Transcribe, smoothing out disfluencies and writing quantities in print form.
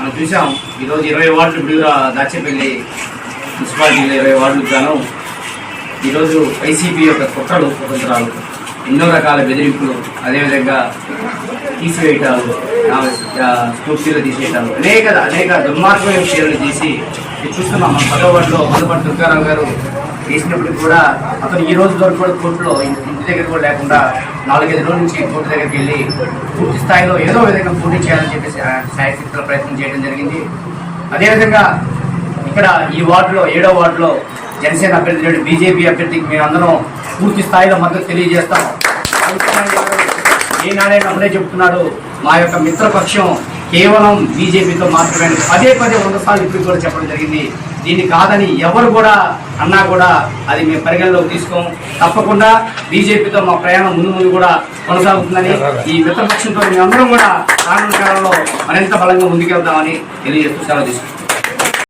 మనం చూసాం ఈరోజు 20 వార్డులు బిడుగురా దాచేపల్లి మున్సిపాలిటీలో 20 వార్డులకు గాను ఈరోజు వైసీపీ యొక్క కుట్రలు కుతంత్రాలు, ఎన్నో రకాల బెదిరింపులు, అదేవిధంగా తీసివేయటాలు, స్ఫూర్తిలో తీసేయటాలు, అనేక దుర్మార్గమైన చర్యలు చేసి చూస్తున్నాం. మన 10వ వార్డులో మధుపటి దుర్గారావు గారు చేసినప్పటికి కూడా అతను ఈ రోజు వరకు కూడా కోర్టులో ఇంటి దగ్గర కూడా లేకుండా 4-5 రోజుల నుంచి కోర్టు దగ్గరికి వెళ్ళి పూర్తి స్థాయిలో ఏదో విధంగా పోటీ చేయాలని చెప్పేసి శాయశక్తుల ప్రయత్నం చేయడం జరిగింది. అదేవిధంగా ఇక్కడ ఈ వార్డులో 7వ వార్డులో జనసేన అభ్యర్థి బీజేపీ అభ్యర్థికి మేమందరం పూర్తి స్థాయిలో మద్దతు తెలియజేస్తాం. ఏనాడైనా అప్పుడే చెప్తున్నాడు, మా యొక్క మిత్రపక్షం కేవలం బీజేపీతో మాత్రమే పదే 100 సార్లు ఇప్పుడు కూడా చెప్పడం జరిగింది. దీన్ని కాదని ఎవరు కూడా అన్నా కూడా అది మేము పరిగణలోకి తీసుకోం. తప్పకుండా బీజేపీతో మా ప్రయాణం ముందు కూడా కొనసాగుతుందని, ఈ మిత్రపక్షంతో మేమందరం కూడా రానున్న కాలంలో మరింత బలంగా ముందుకెళ్తామని తెలియజేస్తూ సెలవు తీసుకుంటాం.